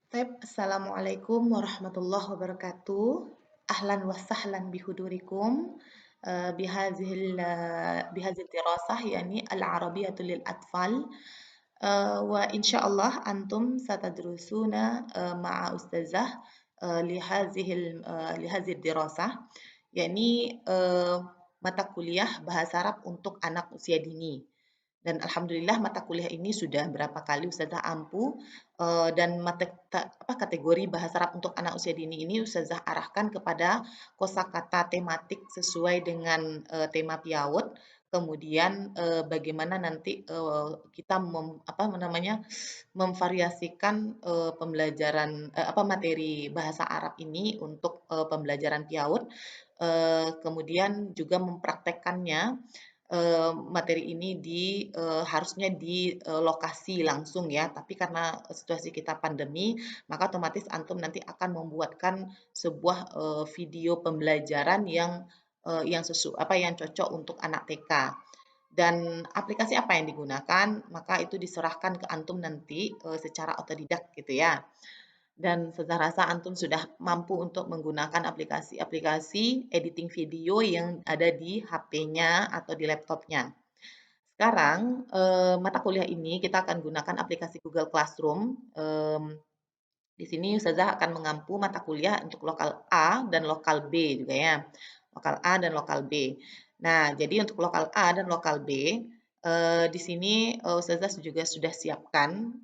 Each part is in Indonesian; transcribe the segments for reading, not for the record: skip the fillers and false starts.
Assalamualaikum warahmatullahi wabarakatuh. Ahlan wa sahlan bihudurikum بهذه الدراسة يعني العربية للأطفال وإن شاء الله أنتم ستدرسون مع أستاذة لهذه الدراسة يعني mata kuliah bahasa Arab untuk anak usia dini. Dan alhamdulillah mata kuliah ini sudah berapa kali Ustazah ampu dan kategori bahasa Arab untuk anak usia dini ini Ustazah arahkan kepada kosakata tematik sesuai dengan tema PIAUD. Kemudian bagaimana nanti kita memvariasikan pembelajaran materi bahasa Arab ini untuk pembelajaran PIAUD. Kemudian juga mempraktekkannya materi ini harusnya di lokasi langsung ya, tapi karena situasi kita pandemi, maka otomatis antum nanti akan membuatkan sebuah video pembelajaran yang cocok untuk anak TK. Dan aplikasi apa yang digunakan, maka itu diserahkan ke antum nanti secara otodidak gitu ya. Dan saya rasa antum sudah mampu untuk menggunakan aplikasi-aplikasi editing video yang ada di HP-nya atau di laptopnya. Sekarang, mata kuliah ini kita akan gunakan aplikasi Google Classroom. Di sini Ustazah akan mengampu mata kuliah untuk lokal A dan lokal B juga ya. Lokal A dan lokal B. Nah, jadi untuk lokal A dan lokal B, di sini Ustazah juga sudah siapkan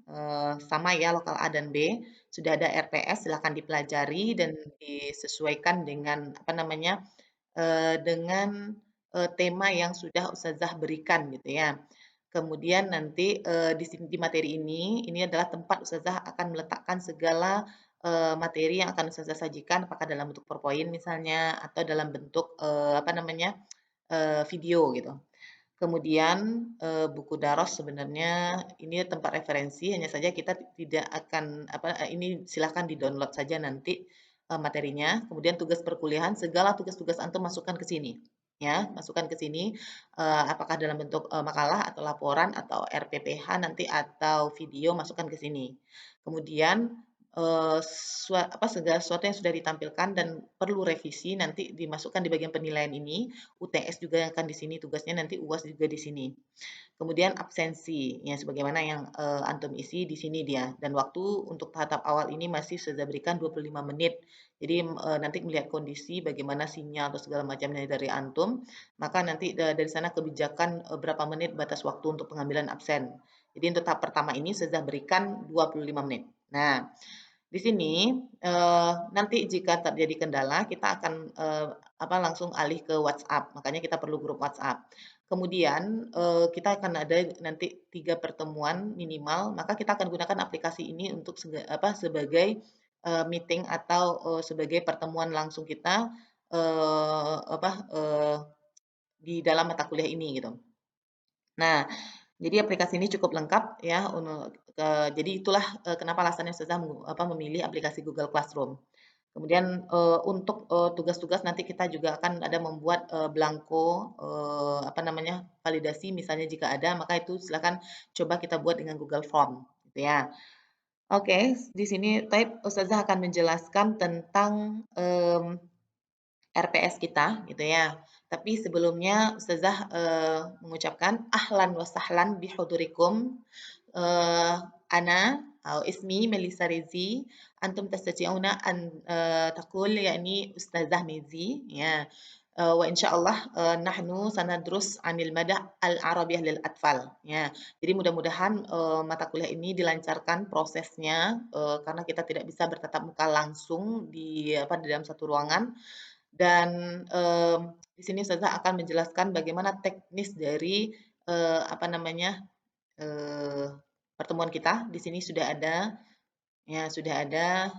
sama ya lokal A dan B. Sudah ada RPS, silakan dipelajari dan disesuaikan dengan tema yang sudah Ustazah berikan gitu ya. Kemudian nanti di materi ini adalah tempat Ustazah akan meletakkan segala materi yang akan Ustazah sajikan, apakah dalam bentuk PowerPoint misalnya atau dalam bentuk video gitu. Kemudian buku daros sebenarnya ini tempat referensi, hanya saja kita tidak akan ini silahkan di-download saja nanti materinya. Kemudian tugas perkuliahan, segala tugas-tugas antum masukkan ke sini. Ya, masukkan ke sini apakah dalam bentuk makalah atau laporan atau RPPH nanti atau video masukkan ke sini. Kemudian segala sesuatu yang sudah ditampilkan dan perlu revisi nanti dimasukkan di bagian penilaian ini. UTS juga yang akan di sini tugasnya, nanti UAS juga di sini. Kemudian absensi, ya sebagaimana yang antum isi di sini dia. Dan waktu untuk tahap awal ini masih sudah berikan 25 menit. Jadi nanti melihat kondisi bagaimana sinyal atau segala macamnya dari antum, maka nanti dari sana kebijakan berapa menit batas waktu untuk pengambilan absen. Jadi untuk tahap pertama ini sudah berikan 25 menit. Nah, di sini nanti jika terjadi kendala kita akan langsung alih ke WhatsApp. Makanya kita perlu grup WhatsApp. Kemudian kita akan ada nanti 3 pertemuan minimal, maka kita akan gunakan aplikasi ini untuk sebagai meeting atau sebagai pertemuan langsung kita di dalam mata kuliah ini gitu. Nah, jadi aplikasi ini cukup lengkap ya, jadi itulah kenapa alasannya Ustazah memilih aplikasi Google Classroom. Kemudian untuk tugas-tugas nanti kita juga akan ada membuat belangko validasi misalnya jika ada, maka itu silakan coba kita buat dengan Google Form gitu ya. Oke, di sini Ustazah akan menjelaskan tentang RPS kita gitu ya. Tapi sebelumnya Ustazah mengucapkan ahlan wa sahlan bihudurikum ana أو اسمي ميليسا ريزي أنتم تستطيعون أن تقول يعني أستاذة ميزي يا وإن شاء الله نحن سندرس عن المدى العربية للأطفال ya. Jadi mudah-mudahan mata kuliah ini dilancarkan prosesnya karena kita tidak bisa bertatap muka langsung di dalam satu ruangan dan di sini Ustazah akan menjelaskan bagaimana teknis dari eee, apa namanya, eee, pertemuan kita. Di sini sudah ada ya, sudah ada,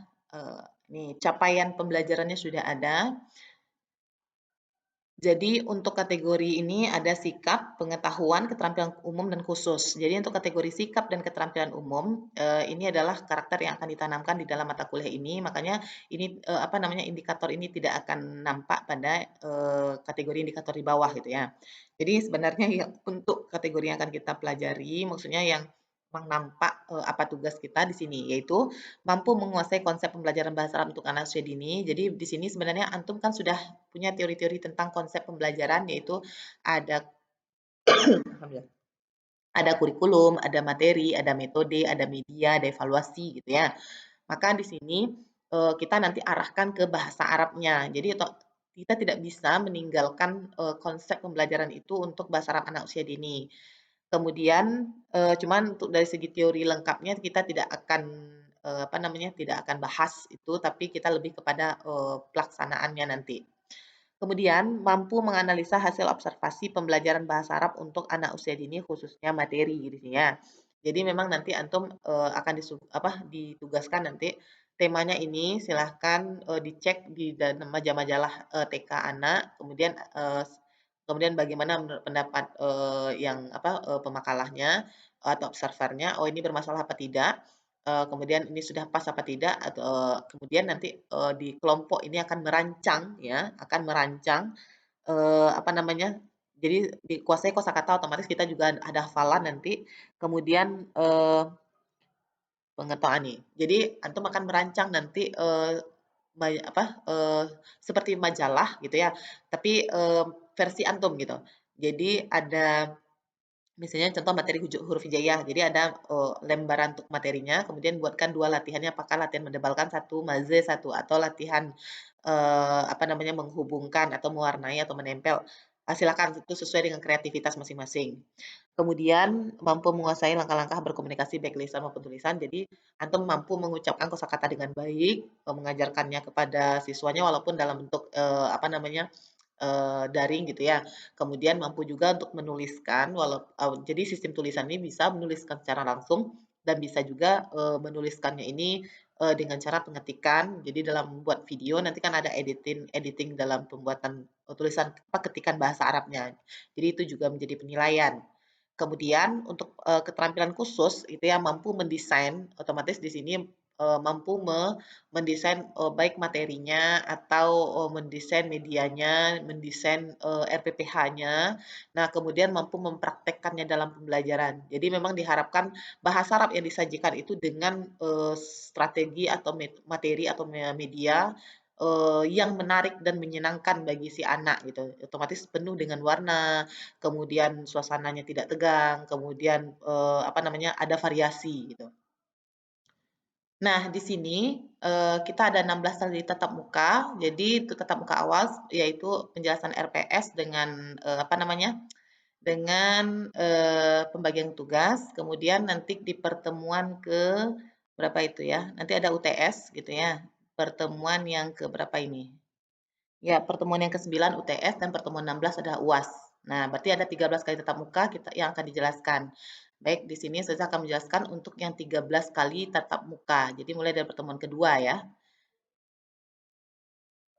nih capaian pembelajarannya sudah ada. Jadi untuk kategori ini ada sikap, pengetahuan, keterampilan umum, dan khusus. Jadi untuk kategori sikap dan keterampilan umum, ini adalah karakter yang akan ditanamkan di dalam mata kuliah ini. Makanya ini indikator ini tidak akan nampak pada kategori indikator di bawah gitu ya. Jadi sebenarnya untuk kategori yang akan kita pelajari, maksudnya yang memang nampak, apa tugas kita di sini, yaitu mampu menguasai konsep pembelajaran bahasa Arab untuk anak usia dini. Jadi di sini sebenarnya antum kan sudah punya teori-teori tentang konsep pembelajaran, yaitu ada alhamdulillah, ada kurikulum, ada materi, ada metode, ada media, ada evaluasi gitu ya. Maka di sini kita nanti arahkan ke bahasa Arabnya. Jadi kita tidak bisa meninggalkan konsep pembelajaran itu untuk bahasa Arab anak usia dini. Kemudian cuman untuk dari segi teori lengkapnya kita tidak akan apa namanya, tidak akan bahas itu, tapi kita lebih kepada pelaksanaannya nanti. Kemudian mampu menganalisa hasil observasi pembelajaran bahasa Arab untuk anak usia dini khususnya materi gitu ya. Jadi memang nanti antum akan ditugaskan nanti temanya ini silahkan dicek di dalam majalah-majalah TK anak, kemudian kemudian bagaimana menurut pendapat yang pemakalahnya atau observernya, oh ini bermasalah apa tidak, kemudian ini sudah pas apa tidak, atau kemudian nanti di kelompok ini akan merancang ya, akan merancang apa namanya, jadi dikuasai kosakata otomatis kita juga ada hafalan nanti, kemudian pengetahuan nih. Jadi antum akan merancang nanti seperti majalah gitu ya, tapi versi antum gitu. Jadi ada misalnya contoh materi huruf hijaiyah, jadi ada lembaran untuk materinya, kemudian buatkan dua latihannya, apakah latihan mendebalkan satu, maze satu, atau latihan menghubungkan atau mewarnai atau menempel. Silakan itu sesuai dengan kreativitas masing-masing. Kemudian mampu menguasai langkah-langkah berkomunikasi baik lisan maupun tulisan. Jadi antum mampu mengucapkan kosakata dengan baik, mengajarkannya kepada siswanya walaupun dalam bentuk daring gitu ya. Kemudian mampu juga untuk menuliskan jadi sistem tulisan ini bisa menuliskan secara langsung dan bisa juga menuliskannya ini dengan cara pengetikan. Jadi dalam membuat video nanti kan ada editing editing dalam pembuatan tulisan ketikan bahasa Arabnya. Jadi itu juga menjadi penilaian. Kemudian untuk keterampilan khusus itu yang mampu mendesain, otomatis di sini mampu mendesain baik materinya atau mendesain medianya, mendesain RPPH-nya. Nah, kemudian mampu mempraktekkannya dalam pembelajaran. Jadi memang diharapkan bahasa Arab yang disajikan itu dengan strategi atau materi atau media yang menarik dan menyenangkan bagi si anak gitu. Otomatis penuh dengan warna, kemudian suasananya tidak tegang, kemudian ada variasi gitu. Nah, di sini kita ada 16 kali tatap muka. Jadi untuk tatap muka awal yaitu penjelasan RPS dengan dengan pembagian tugas. Kemudian nanti di pertemuan ke berapa itu ya? Nanti ada UTS gitu ya. Pertemuan yang ke berapa ini? Ya, pertemuan yang ke-9 UTS dan pertemuan 16 adalah UAS. Nah, berarti ada 13 kali tatap muka yang akan dijelaskan. Baik, di sini saya akan menjelaskan untuk yang 13 kali tatap muka. Jadi mulai dari pertemuan kedua ya.